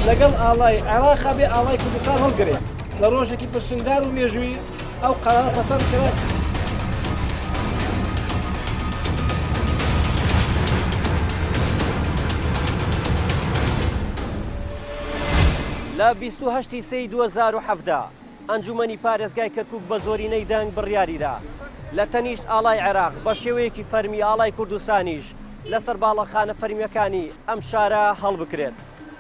لەگەڵ ئاڵای عێراقا بێ ئاڵای کوردستان هەڵگرێ لە ڕۆژێکی پرسنگدار و مێژووی ئەو قەرارە پەسەند کرا. لە 28 سەی 2017 ئەنجومەنی پارێزگای کەرکووک بە زۆرینەی دەنگ بڕیاریدا لە تەنیشت ئاڵای عێراق بە شێوەیەکی فەرمی ئاڵای کوردستانیش لەسەر باڵەخانە فەرمیەکانی ئەم شارە هەڵبکرێت.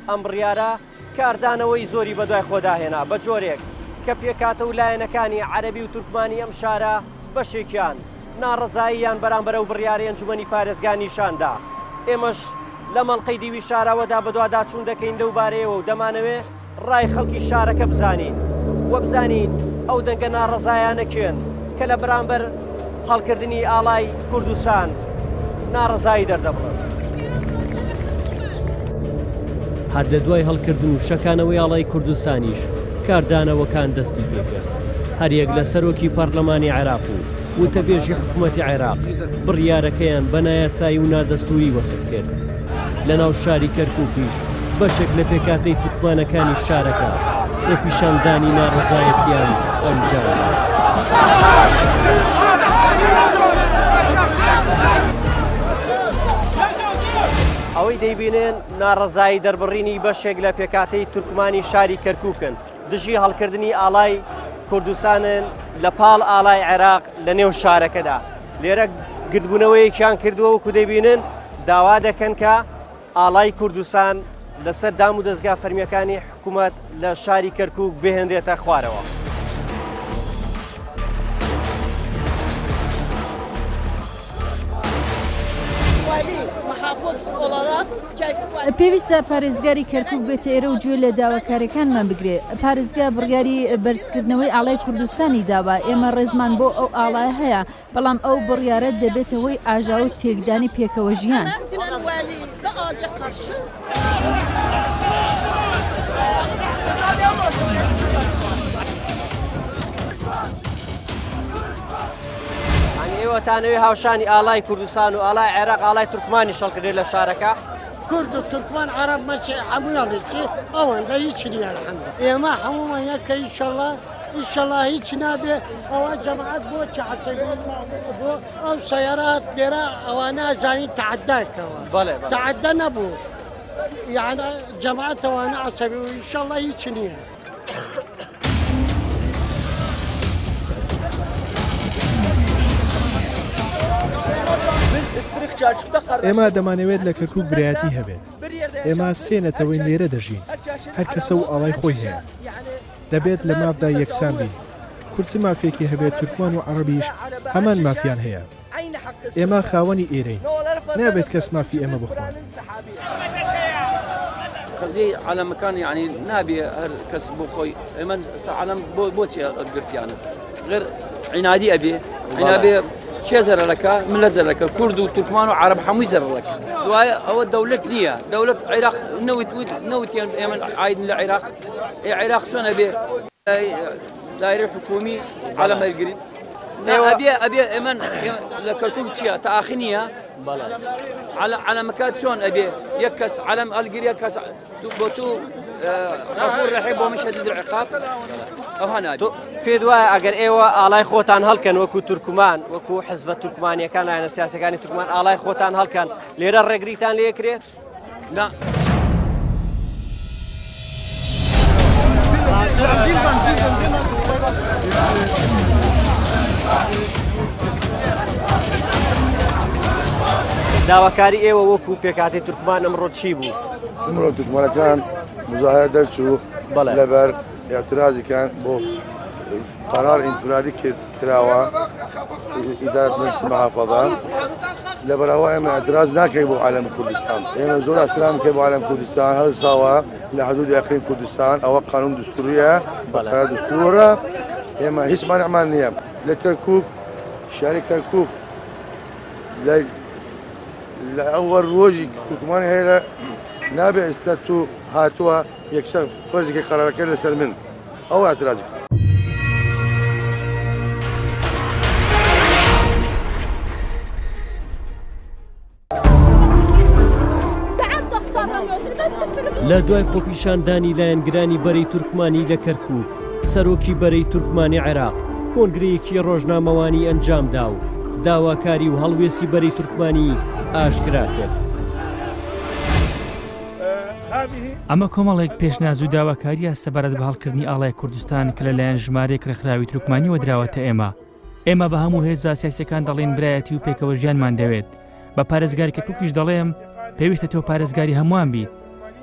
ئەم بڕیارە کاردانەوەی زۆری بەدوای خۆداهێنا بە جۆرێک کە پێکاتە و لایەنەکانی عەرەبی و تورکمانی ئەم شارە بەشێکیان ناڕەزاییان بەرامبەرە و بڕیاری ئەنجومەنی پارێزگا نیشاندا. ئێمەش لە مەڵقەی دیوی شاراوەدا بەدواداچوون دەکەین لەوبارەیەوە و دەمانەوێت ڕای خەڵکی شارەکە بزانین وە بزانین ئەو دەنگە ناڕەزایانەکێن کە لە بەرامبەر هەڵکردنی ئاڵای کوردستان ناڕەزایی دەردەبڕن. هەر لە دوای هەڵکردن و شەکانەوەی ئاڵای کوردستانیش کاردانەوەکان دەستی پێکرد. هەریەک لە سەرۆکی پەرلەمانی عێراق و وتەبێژی حکوومەتی عێراق بڕیارەکەیان بە نایاسایی و نادەستوری وەسف کرد. لە ناو شاری کەرکووکیش بەشێک لە پێکاتەی تورکمانەکانی شارەکە بۆ پیشاندانی ناڕەزایەتیان ئەنجامدا. ئەوەی دەیبینێن ناڕەزایی دەربڕینی بەشێک لە پێکاتەی تورکمانی شاری کەرکووکن دژی هەڵکردنی ئاڵای کوردستانن لە پاڵ ئاڵای عێراق لە نێو شارەکەدا. لێرە گردبوونەوەیەکیان کردووە وەکو دەبینن داوا دەکەن کە ئاڵای کوردستان لەسەر دام و دەستگا فەرمیەکانی حکوومەت لە شاری کەرکووک بهێنرێتە خوارەوە. پێویستە پارێزگاری کەرکووک بێتە ئێرە و گوێ لە داواکاریەکانمان بگرێ. پارێزگا بڕیاری بەرزکردنەوەی ئاڵای کوردستانی داوە. ئێمە ڕێزمان بۆ ئەو ئاڵای هەیە بەڵام ئەو بڕیارە دەبێتەوەی ئاژاو و تێکدانی پێکەوە ژیان. ئێوەتانەوەی هاوشانی ئاڵای کوردستان و ئاڵای عێراق ئاڵای تورکمانی شەڵکردێت لە شارەکە. کورد و تورکمان عەرەب مەچێ هەموویاڵێکی ئەوەندە هیچ نییە الحەمدولله. ئێمە هەموومان یەکە ئینشەڵڵا هیچ نابێ. ئەوە جەماعەت بۆچی عەسەبی بۆ ئەو سەیارات لێرە ئەوانە ئەزانی تەعەداکەوە تەعەدە نەبوو یعنی جەماعەت ئەوانە عەسەبی و ئینشەڵڵا هیچ نییە. ئێمە دەمانەوێت لە کەرکووک برایەتی هەبێت. ئێمە سێنەتەوەی لێرە دەژین. هەر کەسە و ئاڵای خۆی هەیە. دەبێت لە مافدا یەکسان بین. کورسی مافێکی هەبێت تورکمان و عەرەبیش هەمان مافیان هەیە. ئێمە خاوەنی ئێرەین. نابێت کەس مافی ئێمە بخوان. خەزی عالەمەکان یعنی نابێ هەر کەس بۆ خۆی ئێمە عالەم بۆچی گرتیانە غێر عینادی ئەبێ عینابێ چێ زەرەکە ملە زەرەکە کورد و تورکمان و عەرەب هەمووی زەرەکە. دوایە ئەوە دەوڵەت نییە. دەوڵەت عێراق نەوتیان ئێمە عایدن لە عێراق. عێراق چۆن ئەبێ دایرەی حکومی عالەم هەلگرین ئەبێ ئێمە لە کەرکووک چییە تەئاخی نییە. عەلەمەکە چۆن ئەبێ یەک کەس عەلەم هەلگریە کەس بۆ تو غەفوور ڕەحیم بۆ من شەدید العقاب ئەوها نابێت. پێ وایە ئەگەر ئێوە ئاڵای خۆتان هەڵکەن وەکو تورکمان وەکو حزبە تورکمانیەکان لایەنە سیاسەکانی تورکمان ئاڵای خۆتان هەڵکەن لێرە ڕێگریتان لێکرێت؟ نا. داواکاری ئێوە وەکو پێکاتی تورکمان ئەمڕۆ چی بوو؟ ئەمڕۆ تورکمانەکان مزاهرە دەرچوو لەبەر اعتراضێکیان بۆ قەرار ئینفرادی کراوە ئیدارە مەجلیس محافەظە لەبەرەوە ئێمە اعتراض ناکەین بۆ عالەمی کوردستان. ئێمە زۆر احترام کەین بۆ عالەمی کوردستان هەڵساوە لە حدود ئەقلیم کوردستان ئەوە قانون دستوریە بەقەرار دستورە. ئێمە هیچ مانعمان نییە لە کەرکووک شاری کەرکووک لە ئەوە ڕۆژی تورکمانی هەیە نابێ ئێستا تو هاتووە یەکسەر فەرزێکی قەرارەکە لەسەر من ئەوە اعتراض لە دوای خۆپیشاندانی لایەنگرانی بەرەی تورکمانی لە کەرکووک سەرۆکی بەرەی تورکمانی عێراق کۆنگرەیەکی ڕۆژنامەوانی ئەنجامدا و داواکاری و هەڵوێستی بەرەی تورکمانی ئاشکرا کرد. ئەمە کۆمەڵێک پێشناز و داواکاریە سەبارەت بە هەڵکردنی ئاڵای کوردستان کە لەلایەن ژمارەیەک ڕێکخراوی تورکمانی وەدراوەتە ئێمە بە هەموو هێزا سیاسیەکان دەڵێن برایەتی و پێکەوە ژیانمان دەوێت بە پارێزگاری کەرکووکیش دەڵێم پێویستە تۆ پارێزگاری هەمووان بیت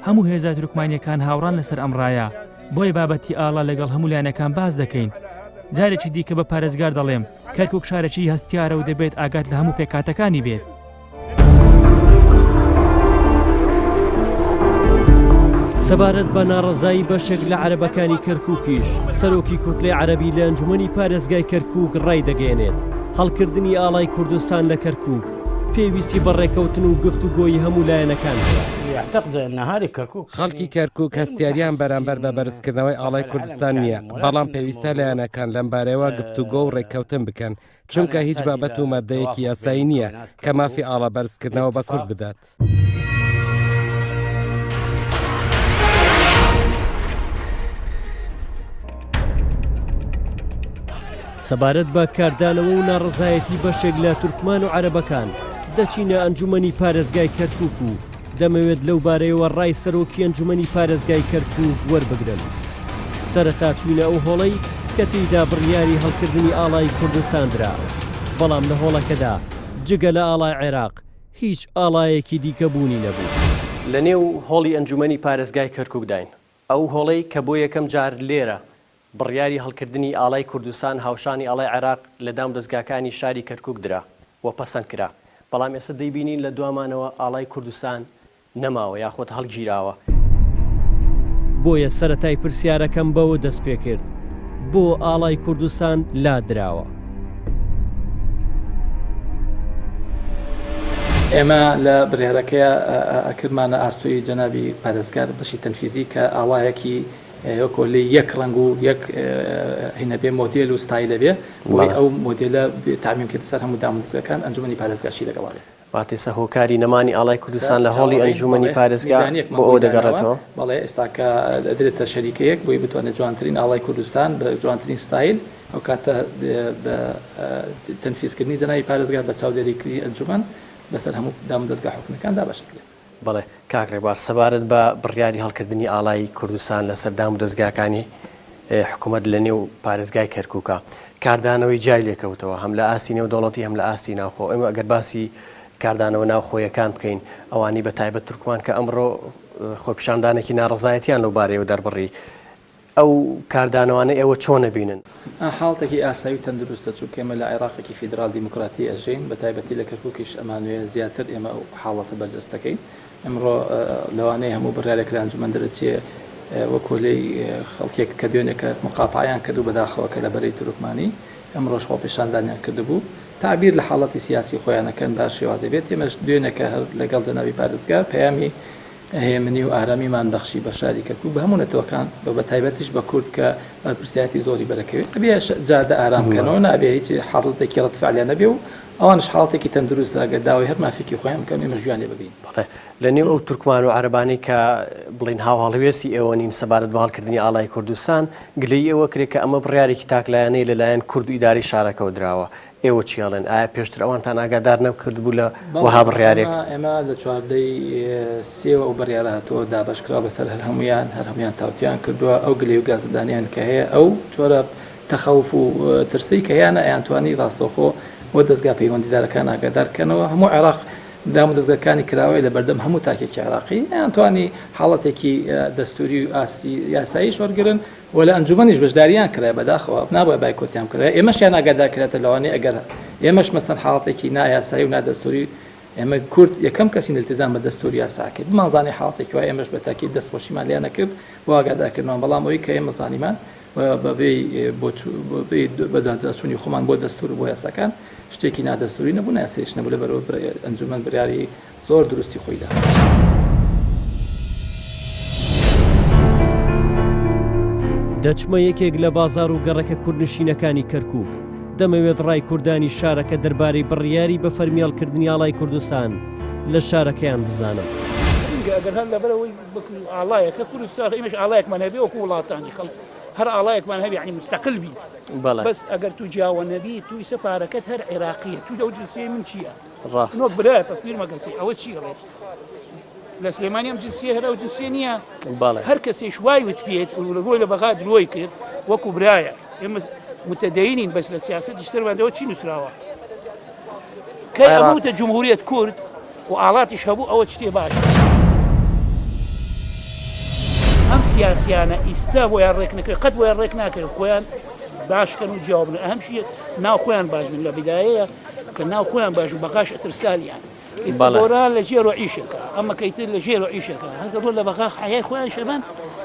هەموو هێزا تورکمانیەکان هاوڕان لەسەر ئەمڕایە بۆی بابەتی ئاڵا لەگەڵ هەموو لایەنەکان باز دەکەین جارێکی دیکە بە پارێزگار دەڵێم کەرکووک شارێکی هەستیارە و دەبێت ئاگات لە هەموو پێکاتەکانی بێت. سەبارەت بە ناڕەزایی بەشێک لە عەرەبەکانی کەرکووکیش سەرۆکی کوتلەی عەرەبی لە ئەنجومەنی پارێزگای کەرکووک ڕای دەگەێنێت هەڵکردنی ئاڵای کوردستان لە کەرکووک پێویستی بەڕێکەوتن و گفتوگۆیی هەموو لایەنەکان خەڵکی کەرکووک هەستیاریان بەرامبەر بە بەرزکردنەوەی ئاڵای کوردستان نییە بەڵام پێویستە لایەنەکان لەم بارەوە گفتوگۆ و ڕێککەوتن بکەن چونکە هیچ بابەت و مادەیەکی یاسایی نییە کە مافی ئاڵا بەرزکردنەوە بە کورد بدات. سەبارەت بە کاردانەوە و ناڕەزایەتی بەشێک لە تورکمان و عەرەبەکان دەچینە ئەنجومەنی پارێزگای کەرکووک و دەمەوێت لەو بارەیەوە ڕای سەرۆکی ئەنجومەنی پارێزگای کەرکووک وەربگرن. سەرەتا چوینە ئەو هۆڵەی کە تێیدا بڕیاری هەڵکردنی ئاڵای کوردستان درا بەڵام لە هۆڵەکەدا جگە لە ئاڵای عێراق هیچ ئاڵایەکی دیکە بوونی نەبوو. لە نێو هۆڵی ئەنجومەنی پارێزگای کەرکووکداین ئەو هۆڵەی کە بۆ یەکەم جار لێرە بڕیاری هەڵکردنی ئاڵای کوردستان هاوشانی ئاڵای عێراق لە دام دەستگاکانی شاری کەرکووک درا و پەسەند کرا بەڵام ئێستا دەیبینین لە دوامانەوە ئاڵای کوردستان نەماوە یاخۆت هەڵگیراوە. بۆیە سەرەتای پرسیارەکەم بەوە دەست پێ کرد بۆ ئاڵای کوردستان لادراوە. ئێمە لە بڕیارەکەی ئەکردمانە ئاستۆی جەنابی پارێزگار بەشی تەنفیزی کە ئاڵایەکی کۆلی یەک ڕنگ و یەک هینە بێ مۆدیل و ستایلە بێ بۆی ئەو مۆدیلە تامین کرد سەر هەموو دامەزگەکان ئەنجومەنی پارێزگاشی لەگەڵێ واتێسە هۆکاری نەمانی ئاڵای کوردستان لە هۆڵی ئەنجومەنی پارێزگا بۆ ئەو دەگەڕێتەوە. بەڵێ ئێستاکە دەدرێتە شەریکەیەک بۆی بتوانێت جوانترین ئاڵای کوردستان بە جوانترین ستایل ئەو کاتە بە تەنفیزکردنی جەنابی پارێزگار بە چاودێریکردنی ئەنجومەن بەسەر هەموو دامەزگا حکومەکاندا باشەکرێت. بەڵێ کاکڕێبار سەبارەت بە بڕیاری هەڵکردنی ئاڵای کوردستان لە سەردام و دەستگاکانی حکوومەت لە نێو پارێزگای کەرکووکە کاردانەوەی جای لێکەوتەوە هەم لە ئاستی نێودەوڵەتی هەم لە ئاستی ناوخۆ ئێمە ئەگەر باسی کاردانەوە ناوخۆیەکان بکەین ئەوانی بە تایبەت تورکمان کە ئەمڕۆ خۆپیشاندانێکی ناڕەزایەتیان لەو بارەیەوە دەربڕی ئەو کاردانەوانە ئێوە چۆن نەبینن؟ حاڵتێکی ئاسایی و تەندروستە چونکە ئێمە لە عێراقێکی فیدرال دیموکراتی ئەژین بە تایبەتی لە کەرکووکیش ئەمانوێ زیاتر ئێمە حاڵەتە بەرجەستەکەی ئەمڕۆ لەوانەیە هەموو بڕیارێک لە ئەنجومەن دەرەچێ وەکۆلەی خەڵکێک کە دوێنێکە مقاپعیان کردو بەداخەوەکە لە بەرەی تورکمانی ئەمڕۆژ خۆپیشاندانیان کردبوو تعبیر لە حاڵەتی سیاسی خۆیانەکەن باش شێوازە بێت ئێمەش دوێنێکە هەر لەگەڵ جەنابی پارێزگار پەیامی هێمنی و ئارامیمان بەخشی بە شاری کەرکووک بە هەموو نەتەوەکان بە تایبەتیش بە کورد کە پرسیاتی زۆری بەرەکەوێت بێ جادە ئارامکەنەوە نابێ هیچ حاڵەتێکی ڕەتفعلیان نەبێ و ئەوانش حاڵەتێکی تەندروست ئەگەر داوای هەر مافێکی خۆیان بکەم ئێمە ژیانێ بگرین. لە نێو ئەو تورکمان و عەرەبانەی کە بڵین هاو هەڵوێستی ئێوە نین سەبارەت بە هەڵکردنی ئاڵای کوردستان گلەی ئێوە کرێت کە ئەمە بڕیارێکی تاکلایەنەی لەلایەن کورد و ئیداری شارەکەەوە درراوە ئێوە چیاڵێن ئایا پێشتر ئەوانتان ئاگادار نەکردبوو لە وەها بڕیارێک؟ ئێمە لە چواردەی سێوە ئەو بڕیارە هاتووە دابەشکرا بەسەر هەر هەمویان تاوتیان کردووە ئەو گلەی و گازدانیان کە هەیە ئەو جۆرە تەخەوف و ترسی کە هیانە ئەیانتوانی ڕاستەوخۆ بۆ دەستگا پەیوەندیدارەکان ئاگادارکەنەوە هەموو عێراق دام و دەستگاکانی کراوەی لە بەردەم هەموو تاکێکی عێراقی ئەیانتوانی حاڵەتێکی دەستوری و یاساییش وەرگرن و لە ئەنجومەنیش بەشداریان کرای بەداخەوە نابووە بایکۆتیان کرا ئێمەشیان ئاگادارکرێتە لەوانەیە ئەگەر ئێمەش مەسەن حاڵەتێکی نایاسایی و نادەستوری ئێمە کورد یەکەم کەسی التزام بە دەستوری یاساکرد مازانی حاڵەتێکی وای ئێمەش بە تاکید دەستخۆشیمان لێ نەکرد بۆ ئاگادارکردنەوە بەڵام ئەوەی کە ئێمە زانیمان بەدادچوونی خۆمان بۆ دەستور بۆ یاساکان شتێکی نادەستوری نەبوو ناسێش نەبوو لە بەرەوە ئەنجومەن بڕیاری زۆر دروستی خۆیدا. دەچمە یەکێک لە بازار و گەڕەکە کوردنشینەکانی کەرکووک دەمەوێت ڕای کوردانی شارەکە دەربارەی بڕیاری بە فەرمیێڵکردنی ئاڵای کوردستان لە شارەکەیان بزانم. گرنگە ئەگەر هەر لەبەرەوەی ئاڵایەکە کوردستان ئێمەش ئاڵایەکمان هەبێ وەکو وڵاتانی خەڵک هەر ئاڵایەکمان هەبێ یعنی مستەقل بی بەس ئەگەر تو جیاوە نەبی توی سەپارەکەت هەر عێراقیە تو ئەو جنسیە من چییە نۆ برایە تەفسیر مەگەسی ئەوە چی ڕێت لە سلێمانی ئەم جنسیە هەر ئەو جنسیە نییە هەر کەسێش وای وت پێێت ڕۆی لە بەغا درۆی کرد وەکو برایە ئێمە متدەینین بەس لە سیاست شتەرماندەوە چی نووسراوە کە ئەبووتە جمهوریەت کورد و ئاڵاتیش هەبوو ئەوە شتێ باش ئەم سیاسیانە ئیستا بۆیان ڕێک نەکرد قەت بۆیان ڕێک ناکرد خۆیان باشکەن و جیاوابن ئەهم شیە ناو خۆیان باش بن لە بیدایەیە کە ناو خۆیان باش و بەغاش ئەترسالیان ئێستا لە ژێر و عیشەکە ئەمە کەیتر لە ژێر و عیشەکە هەر ڕۆ لە بەغا حیای خۆیان شەبان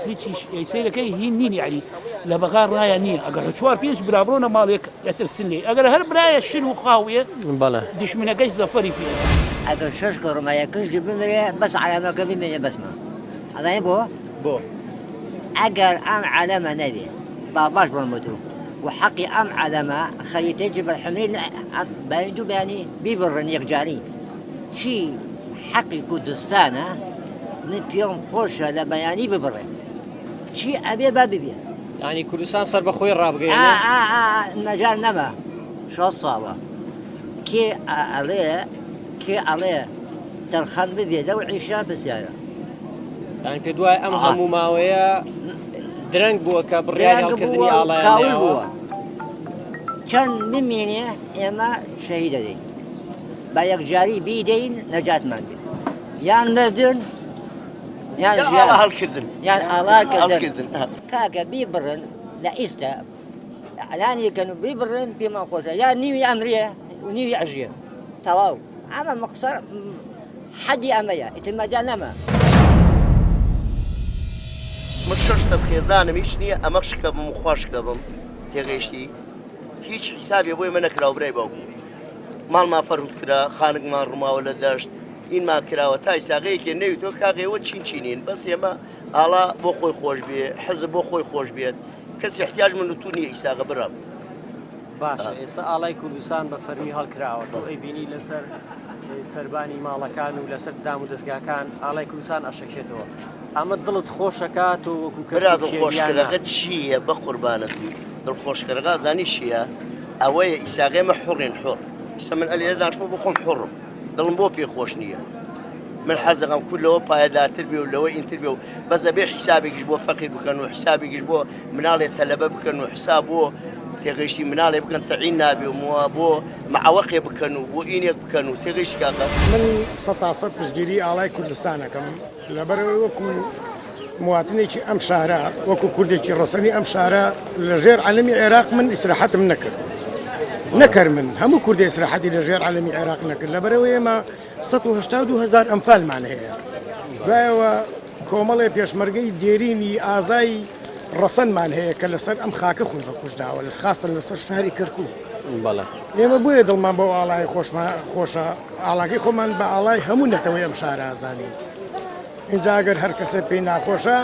هیچی سیرەکەی هین نین یعنی لە بەغا ڕایە نییە ئەگەر چوار پێنج برابڕۆنە ماڵێک ئەترسن لێ ئەگەر هەر برایە شن و قاویە دشمنەکەش زەفەری پێ ئەگەر شەش گەڕمایەکەش بمرێ بەس عەلامەکە بمێنێ بەسمە ئەڵێ بۆ ئەگەر ئەم عەلەمە نەبێ با باش بڵمەدو وحەقی ئەم عەلەمە خەریتەی بەرحەمێ بەیدوو بەیانی بیبڕن یەکجاری چی حەقی کوردستانە من پێم خۆشە لە بەیانی ببڕێ چی ئەبێ با ببێ ینی کوردستان سەر بەخۆی ڕابگەێنێ نەجار نەما شەڵ ساڵە کێ ئەڵێ تەرخەم ببێ لەو عیشا بەسیارە یان پێ دوای ئەم هەموو ماوەیە درەنگ بووە کە بڕیاری هەڵکردنی ئاڵایان بووە چەند بمێنێ ئێمە شەهید دەدەین با یەکجاری بیدەین نەجاتمان بێت یان مردن یان هەڵکردن یان ئاڵاکردن کاکە بیبڕن لە ئیستا ئەلانیکەن و بیبڕن پێمان خۆشە یان نیوی ئەمرێ و نیوی ئەژێ تەواو ئەمە مەقسەر حەدی ئەمەیە ئیتمەدا نەما من شەشتە خێزانم هیچ نییە ئەمە شکە بم و خۆشکە بم تێگەیشتی هیچ حیسابێ بۆی من نەکراوە برای باوکو ماڵمان فەرهوت کرا خانقمان ڕماوە لە دەشت ئینمان کراوە تا ئیساغەیەکێ نەوی تۆ کاغێوە چینچینین بەس ئێمە ئاڵا بۆ خۆی خۆش بێ حەزب بۆ خۆی خۆش بێت کەسی احتیاج من تو نییە ئیساغە بڕام باشە ئێستا ئاڵای کوردستان بە فەرمی هەڵکراوە تۆ ئەیبینی لەسەر سەربانی ماڵەکان و لەسەر دام و دەستگاکان ئاڵای کوردستان ئەشەکێتەوە ئەمە دڵت خۆشەکە تۆ وەکو خۆشکەرەکە چییە بە قوربانت دڵخۆشکەرەکە زانی چییە ئەوەیە ئیساغێمە حڕین حڕ ئیستا من ئەلێرە داشمە بخۆم حڕم دڵم بۆ پێ خۆش نییە من حەز دەکەم کولەوە پایەدارتر بێ و لەوەی ئینتر بێ و بەزە بێ حیسابێکیش بۆ فەقیر بکەن و حسابێکیش بۆ مناڵێ تەلەبە بکەن و حساب بۆ تێگەیشتی مناڵێ بکەن تەعین نابێ و بۆ معوەقێ بکەن و بۆ ئینێک بکەن و تێگەیشت کاکە من سەد پشتگیری ئاڵای کوردستانەکەم لەبەرەوەی وەکو مواتنێکی ئەم شارە وەکو کوردێکی ڕەسەنی ئەم شارە لەژێر عەلەمی عێراق من ئیسراحەتم نەکرد من هەموو کوردی ئیسراحەتی لەژێر عەلەمی عێراق نەکرد لەبەرەوەی ئێمە 182,000 ئەمفالمان هەیە دوایەوە کۆمەڵێ پێشمەرگەی دێرینی ئازای ڕەسەنمان هەیە کە لەسەر ئەم خاکە خۆی بەکوژداوە لە خاستن لەسەر شاری کەرکووک ئێمە بۆیە دڵمان بۆ ئاڵای خۆشە ئاڵاکەی خۆمان بە ئاڵای هەموو نەتەوەی ئەم شارە ئازانین اینجا ئەگەر هەر کەسێک پێی ناخۆشە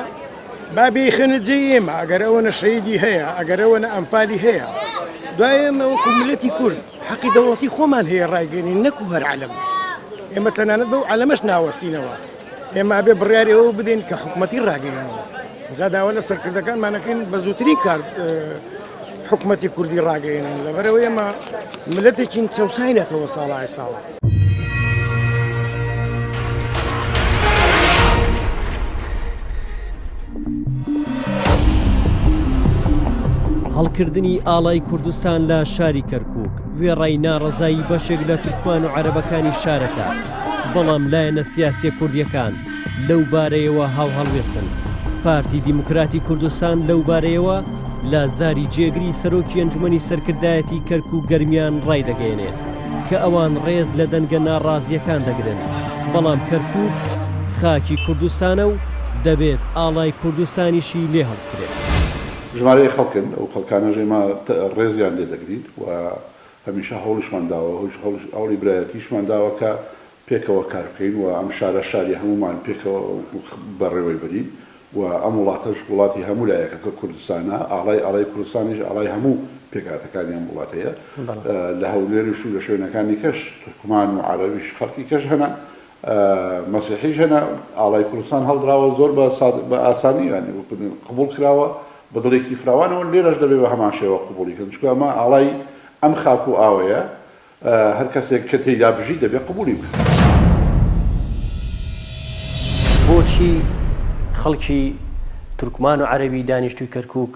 با بێخێنە جێ ئێمە ئەگەر ئەوە نەشەیدی هەیە ئەگەر ئەوە نە ئەمفالی هەیە دوای ئێمە وەکو ملەتی کورد حەقی دەوڵەتی خۆمان هەیە ڕایگەێنین نەکو هەر عەلەم ئێمە تەنانەت بەو عەلەمەش ناوەستینەوە ئێمە بێ بڕیاری ئەوە بدەین کە حکوومەتی ڕاگەێنەوە جا داوا لە سەرکردەکانمانەکەین بە زووترین کار حکوومەتی کوردی ڕاگەێنن لەبەرەوەی ئێمە ملەتێکین چەوساینەتەوە ساڵای ساڵە هەڵکردنی ئاڵای کوردستان لە شاری کەرکووک وێڕای ناڕەزایی بەشێک لە تورکمان و عەرەبەکانی شارەکە بەڵام لایەنە سیاسی کوردیەکان لەو بارەیەوە هاو هەڵوێستن پارتی دیموکراتی کوردستان لەو بارەیەوە لە زاری جێگری سەرۆکی ئەنجومەنی سەرکردایەتی کەرکووک گەرمیان ڕای دەگەێنێ کە ئەوان ڕێز لە دەنگە ناڕازیەکان دەگرن بەڵام کەرکووک خاکی کوردستانە و دەبێت ئاڵای کوردستانیشی لێ هەڵبکرێت ژمارەی خەڵکن ئەو خەڵکانە ژێمە ڕێزیان لێ دەگریت و هەمیشە هەوڵشمان داوە هەوڵی برایەتیشمان داوە کە پێکەوە کار بکەین و ئەم شارە شاری هەمومان پێکەوە بەڕێوەی بەرین و ئەم وڵاتەش وڵاتی هەموو لایەکە کە کوردستانە ئاڵای کوردستانیش ئاڵای هەموو پێکاتەکانی ئەم وڵاتەیە لە هەولێریش و لە شوێنەکانی کەش تورکمان و عەرەبیش خەڵکی کەش هەنا مەسیحیش هەنا ئاڵای کوردستان هەڵدراوە زۆر بە ئاسانی ینی قبول کراوە بە دڵێکی فراوانەوە لێرەش دەبێت بە هەمان شێوە قبولیکردن چونکە ئەمە ئاڵای ئەم خاک و ئاوەیە هەر کەسێک کە تێیدا بژی دەبێت قبولی بکات. بۆچی خەڵکی تورکمان و عەرەبی دانیشتووی کەرکووک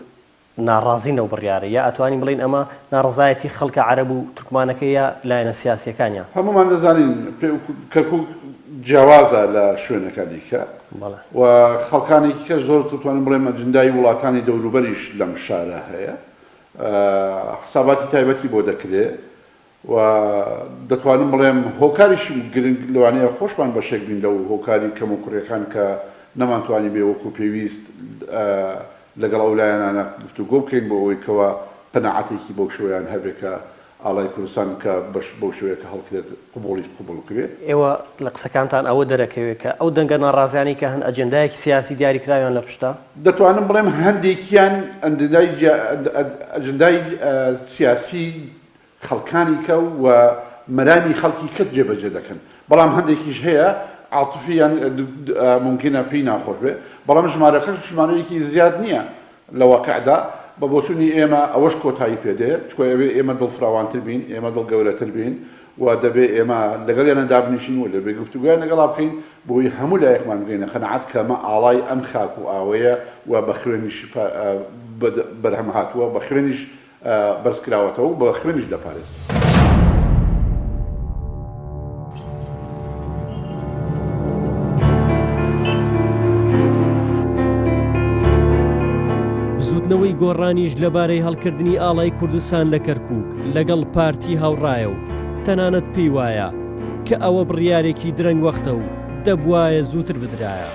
ناڕازین ئەو بڕیارە یا ئەتوانین بڵین ئەمە ناڕزایەتی خەڵکە عەرەب و تورکمانەکە یا لایەنە سیاسیەکانیان؟ هەمومان دەزانین کەرکووک جیاوازە لە شوێنەکانی کە و خەڵکانێکی کە زۆر دەتوانین بڵێم ئەجندای وڵاتانی دەوروبەریش لەم شارە هەیە حساباتی تایبەتی بۆ دەکرێت و دەتوانم بڵێم هۆکاریش گرنگ لەوانەیە خۆشمان بەشێک بین لەو هۆکاری کەم و کوڕیەکان کە نەمانتوانی بێ وەکو پێویست لەگەڵ ئەو لایەنانە گفتوگۆ بکەین بۆ ئەوەی کەوە قەناعەتێکی بەو شوێیان هەبێت کە ئاڵای کوردستان کە بەش بەو شوەیە کە هەڵکرێت قبوڵی قبول بکرێت. ئێوە لە قسەکانتان ئەوە دەرەکەوێت کە ئەو دەنگە ناڕازیانی کە هەن ئەجەندایەکی سیاسی دیاریکراویان لە پشتا دەتوانم بڵێم هەندێکیان ئەجەندای سیاسی خەڵکانی کە و مەرانی خەڵکی کەت جێبەجێ دەکەن بەڵام هەندێکیش هەیە عاتفیان ممکنە پێی ناخۆش بێ بەڵام ژمارەکەش ژمارەیەکی زیاد نییە لە واقعدا بە بۆچوونی ئێمە ئەوەش کۆتایی پێدێت چکۆ ئەوێ ئێمە دڵفراوانتر بین ئێمە دڵ گەورەتر بین و دەبێت ئێمە لەگەڵ یانە دابنیشین و لەبێ گفتوگویان لەگەڵا بکەین بۆی هەموو لایەکمان بگەینە قەنەعەت کە ئەمە ئاڵای ئەم خاک و ئاوەیە و بە خوێنیش بەرهەم هاتووە بە خوێنیش بەرزکراوەتەوە و بە خوێنیش دەپارێزێت. نەوەی گۆڕانیش لەبارەی هەڵکردنی ئاڵای کوردستان لە کەرکووک لەگەڵ پارتی هاوڕایە و تەنانەت پێی وایە کە ئەوە بڕیارێکی درەنگ وەختە و دەبوایە زووتر بدرایە.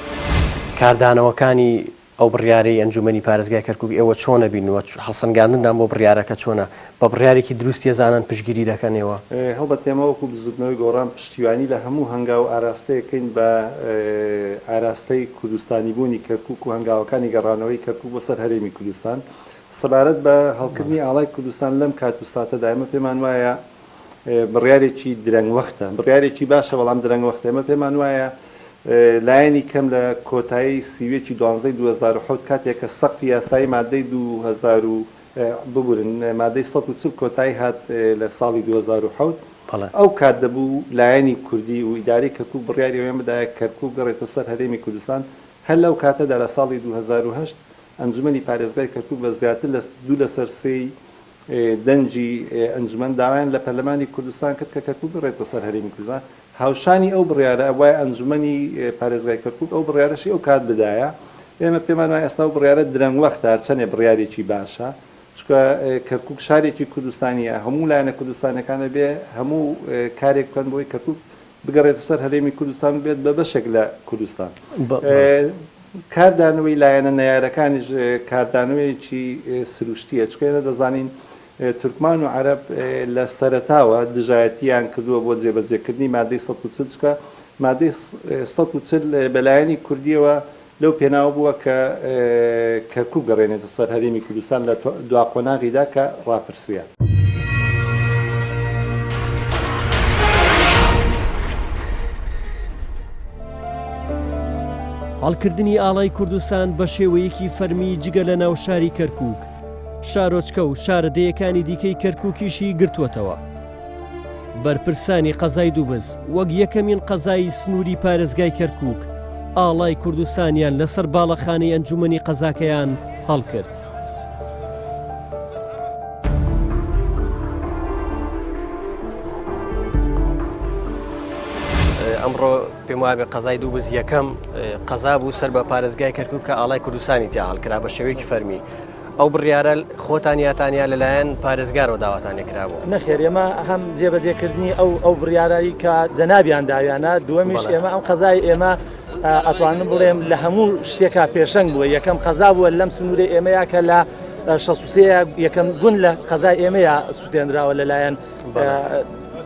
کاردانەوەکانی ئەو بڕیارەی ئەنجومەنی پارێزگای کەرکووک ئێوە چۆنە بینوە هەڵسەنگاندنان بۆ بڕیارەکە چۆنە بە بڕیارێکی دروستی زانان پشگیری دەکەنەوە؟ هەڵبەت ئێمەوەکو بزودنەوەی گۆڕان پشتیوانی لە هەموو هەنگاو ئاراستەیەکەین بە ئاراستەی کوردستانی بوونی کەرکووک و هەنگاوەکانی گەڕانەوەی کەرکووک بۆ سەر هەرێمی کوردستان سەبارەت بە هەڵکردنی ئاڵای کوردستان لەم کات و ساتەدا ئێمە پێمان وایە بڕیارێکی درەنگ وەختە بڕیارێکی باشە بەڵام درەنگ وەختە ئێمە پێمان وایە لایەنی کەم لە کۆتایی سیوێکی 2007 کاتێک کە سەقفی یاسایی مادەی 2000 ببورن مادەی 140 کۆتایی هات لە ساڵی 2007 ئەو کات دەبوو لایەنی کوردی و ئیداری کەرکووک بڕیاری ئەوێن بدایە کەرکووک گەڕێتە سەر هەرێمی کوردستان هەر لەو کاتەدا لە ساڵی 2008 ئەنجومەنی پارێزگای کەرکووک بە زیاتر لە 2/3 دەنجی ئەنجومەن داوایان لە پەرلەمانی کوردستان کرد کە کەرکووک بڕێتە سەر هەرێمی کوردستان هاوشانی ئەو بڕیارە وای ئەنجومەنی پارێزگای کەرکووک ئەو بڕیارەشی ئەو کات بدایە ئێمە پێمان وایە ئێستا بڕیارە درەنگ وەختە هەرچەندێ بڕیارێکی باشە چکە کەرکووک شارێکی کوردستانیە هەموو لایەنە کوردستانەکانە بێ هەموو کارێک بکەن بۆی کەرکووک بگەڕێتە سەر هەرێمی کوردستان بێت بە بەشێک لە کوردستان. کاردانەوەی لایەنە نەیارەکانیش کاردانەوەیکی سروشتیە چکەێنە دەزانین تورکمان و عەرەب لە سەرەتاوە دژایەتیان کردووە بۆ جێبەجێکردنی مادەی 140 چکە مادەی 140 بەلایەنی کوردیەوە لەو پێناوە بووە کە کەرکووک گەڕێنێتە سەر هەرێمی کوردستان لە دواقۆناغیدا کە ڕاپرسیە. هەڵکردنی ئاڵای کوردستان بە شێوەیەکی فەرمی جگە لە ناو شاری کەرکووک شارۆچکە و شارەدەیەکانی دیکەی کەرکووکیشی گرتووەتەوە. بەرپرسانی قەزای دووبز وەک یەکەمین قەزای سنووری پارێزگای کەرکووک ئاڵای کوردستانیان لەسەر باڵەخانەی ئەنجومەنی قەزاکەیان هەڵکرد. ئەمڕۆ پێم وایە بێ قەزای دووبز یەکەم قەزا بوو سەر بە پارێزگای کەرکووک کە ئاڵای کوردستانی تیا هەڵکرا بە شێوەیەکی فەرمی. ئەو بڕیارە خۆتان یاتانیا لەلایەن پارێزگارەوە داواتان لێکرابوو؟ نەخێر ئێمە هەم جێبەجێکردنی ئەو بڕیارایی کە جەنابیان داویانە دووەمیش ئێمە ئەم قەزای ئێمە ئەتوانم بڵێم لە هەموو شتێکا پێشەنگ بووە یەکەم قەزا بووە لەم سنوورەی ئێمەیە کە لە 63 یەکەم گوند لە قەزای ئێمەیە سووتێنراوە لەلایەن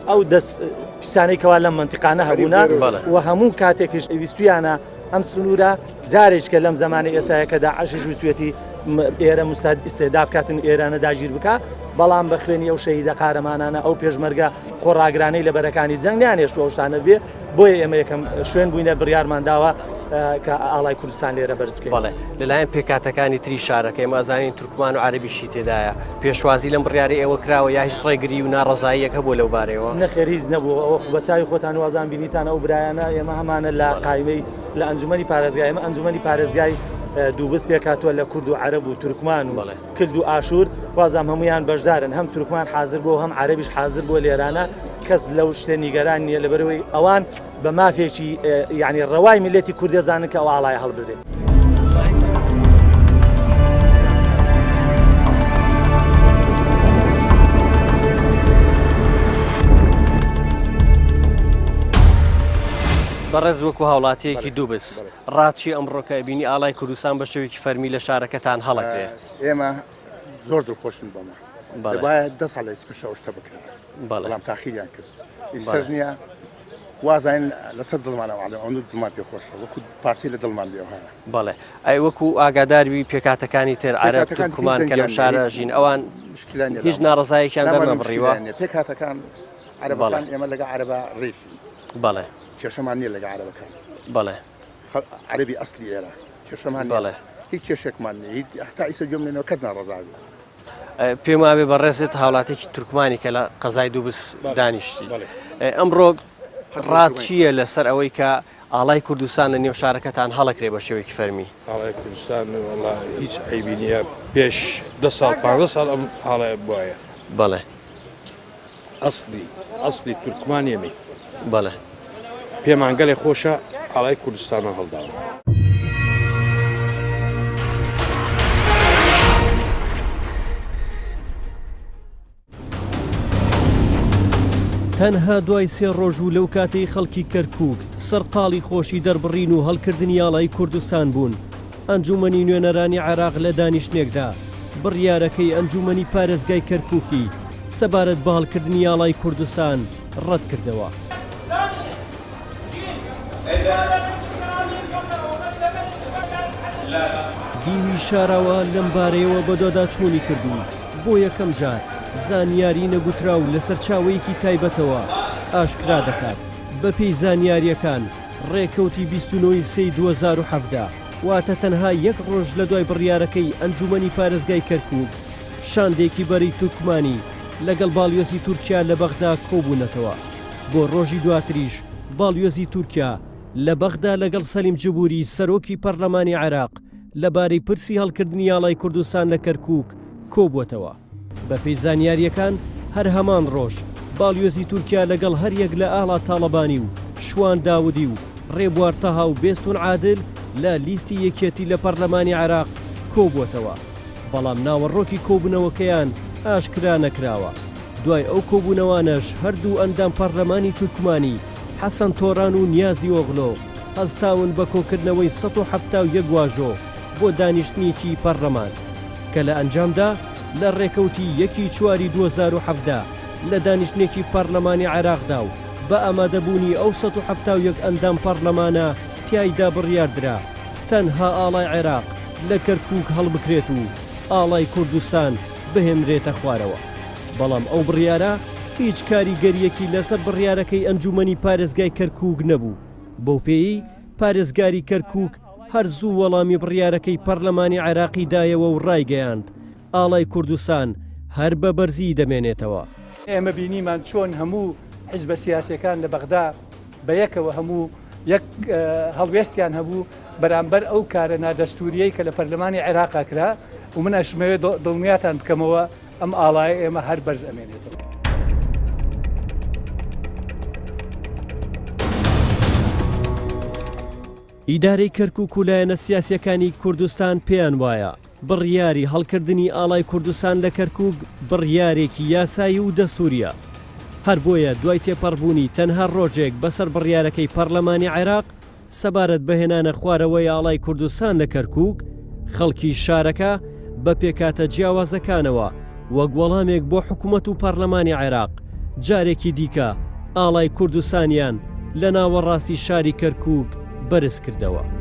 ئەو دەست پیسانەی کەوا لەم منتیقانە هەبوونا و هەموو کاتێکیش ویستویانە ئەم سنوورە جارێککە لەم زمانی ئێسایەکە داعشش ویسوێتی ئێرە مستاد ئیسێداف کاتن ئێرانە داگیر بکە بەڵام بە خوێنی ئەو شەهیدە قارەمانانە ئەو پێشمەرگە خۆڕاگرانەی لە بەرەکانی جەنگ نیانێشتوە شتانە بێ بۆیە ئێمە یەکەم شوێن بووینە بڕیارمان داوە کە ئاڵای کوردستان لێرە بەرز بکەین. بەڵێ لەلایەن پێکاتەکانی تری شارەکە ئێمە ئەزانین تورکمان و عەربیشی تێدایە پێشوازی لەم بڕیاری ئێوە کراوە یا هیچ ڕێگری و ناڕەزاییەک هەبوو لەو بارەوە نەخێریز نەبوو ئەوە بەچاوی خۆتان وازان بینیتان ئەو برایانە ئێمە هەمانە لە قایمەی لە ئەنجومەنی پارێزگای ئێمە ئەنجومەنی پارێزگای دووبست پێکاتوە لە کورد و عەرب و تورکمان و کرد و ئاشور وازام هەمویان بەشدارن هەم تورکمان حاضر بۆ هەم عەربیش حاضر بۆ لێرانە کەس لەو شتە نیگەران نییە لەبەرەوەی ئەوان بە مافێکی یعنی ڕەوای میلەتی کورد دەزانن کە ئەو ئاڵای هەڵبدرێت. بەڕێز وەکو هاوڵاتیەکی دووبست ڕاچی ئەمڕۆکە بینی ئاڵای کوردستان بە شێوێکی فەرمی لە شارەکەتان هەڵەکرێ ئێمە زۆر دڵخۆشن بەمە دەبایە 10 ساڵ پێش شتە بکرێت بەڵام تاخیریان کرد ئیسەر نییە وازین لەسەر دڵمانەوە ئەو دڵمان پێخۆشە وەکو پارتی لە دڵمان لێوهایە. بەڵێ ئەی وەکو ئاگاداروی پێکاتەکانی تر عەرب تورکمان کە لەم شارە ژین ئەوان هیچ ناڕەزایەکیان دەرمە بڕیوە پێکاتەکان عەرەبەکان ئێمە لەگە عەرەبە ڕێژین. بەڵێ کێشەمان نییە لەگە عەرەبەکان. بەڵێ عەرەبی ئەسلی ئێرە کێشەمان بەڵێ هیچ کێشێکمان نیە هەتا ئیسە گوێم لێنەوە کەس ناڕەزاوی. پێم وابێ بەڕێزت هاوڵاتێکی تورکمانی کە لە قەزای دووبست دانیشتی ئەمڕۆ ڕات چییە لەسەر ئەوەی کە ئاڵای کوردستان لە نێو شارەکەتان هەڵەکرێ بە شێوەیەکی فەرمی؟ ئاڵای کوردستان هیچ عیبی نییە پێش 10 ساڵ 15 ساڵ ئەم ئاڵای بواە. بەڵێ ئەسلی تورکمانیەمی بەڵێ پێمان گەلێ خۆشە ئاڵای کوردستانە هەڵداوە. تەنها دوای 3 ڕۆژ و لەو کاتەی خەڵکی کەرکووک سەرقاڵی خۆشی دەربڕین و هەڵکردنی ئاڵای کوردستان بوون ئەنجومەنی نوێنەرانی عێراق لە دانیشتنێکدا بڕیارەکەی ئەنجومەنی پارێزگای کەرکووکی سەبارەت بە هەڵکردنی ئاڵای کوردستان ڕەت کردەوە. دیوی شاراوە لەم بارەیەوە بە دۆداچوونی کردو بۆ یەکەم جار زانیاری نەگوتراو لە سەرچاوەیەکی تایبەتەوە ئاشکرا دەکات بە پێی زانیاریەکان ڕێکەوتی 29 سەی 2017 واتە تەنها 1 ڕۆژ لە دوای بڕیارەکەی ئەنجومەنی پارێزگای کەرکووک شاندێکی بەری تورکمانی لەگەڵ باڵیۆزی تورکیا لە بەغدا کۆبوونەتەوە بۆ ڕۆژی دواتریش باڵیۆزی تورکیا لە بەغدا لەگەڵ سەلیم جبوری سەرۆکی پەرلەمانی عێراق لەبارەی پرسی هەڵکردنی ئاڵای کوردستان لە کەرکووک کۆبووەتەوە. بە پێی زانیاریەکان هەر هەمان ڕۆژ باڵیۆزی تورکیا لەگەڵ هەریەک لە ئاڵا تاڵەبانی و شوان داودی و ڕێبوار تەها و بێستون عادل لە لیستی یەکێتی لە پەرلەمانی عێراق کۆبووەتەوە بەڵام ناوەڕۆکی کۆبوونەوەکەیان ئاشکرا نەکراوە. دوای ئەو کۆبوونەوانەش هەردوو ئەندام پەرلەمانی تورکمانی حەسەن تۆران و نیازی ئۆغڵۆ هەستاون بە کۆکردنەوەی 171 واژۆ بۆ دانیشتنیکی پەرلەمان کە لە ئەنجامدا لە ڕێکەوتی 1/4/2017 لە دانیشتنێکی پەرلەمانی عێراقدا و بە ئامادەبوونی ئەو 171 ئەندام پەرلەمانە تیایدا بڕیاردرا تەنها ئاڵای عێراق لە کەرکووک هەڵبکرێت و ئاڵای کوردستان بهێنرێتە خوارەوە. بەڵام ئەو بڕیارە هیچ کاریگەریەکی لەسەر بڕیارەکەی ئەنجومەنی پارێزگای کەرکووک نەبوو. بەو پێی پارێزگاری کەرکووک هەر زوو وەڵامی بڕیارەکەی پەرلەمانی عێراقی دایەوە و ڕایگەیاند ئاڵای کوردستان هەر بە بەرزی دەمێنێتەوە. ئێمە بینیمان چۆن هەموو حیزبە سیاسیەکان لە بەغدا بە یەکەوە هەموو یەک هەڵوێستیان هەبوو بەرامبەر ئەو کارە نادەستوریەی کە لە پەرلەمانی عێراقا کرا و من ئەشمەوێت دڵنیاتان بکەمەوە ئەم ئاڵایە ئێمە هەر بەرز ئەمێنێتەوە. ئیدارەی کەرکووک و لایەنە سیاسیەکانی کوردستان پێیان وایە بڕیاری هەڵکردنی ئاڵای کوردستان لە کەرکووک بڕیارێکی یاسایی و دەستوریە. هەر بۆیە دوای تێپەڕبوونی تەنها ڕۆژێک بەسەر بڕیارەکەی پەرلەمانی عێراق سەبارەت بەهێنانە خوارەوەی ئاڵای کوردستان لە کەرکووک خەڵکی شارەکە بە پێکاتە جیاوازەکانەوە وەک وەڵامێک بۆ حکوومەت و پەرلەمانی عێراق جارێکی دیکە ئاڵای کوردستانیان لە ناوەڕاستی شاری کەرکووک بەرز کردەوە.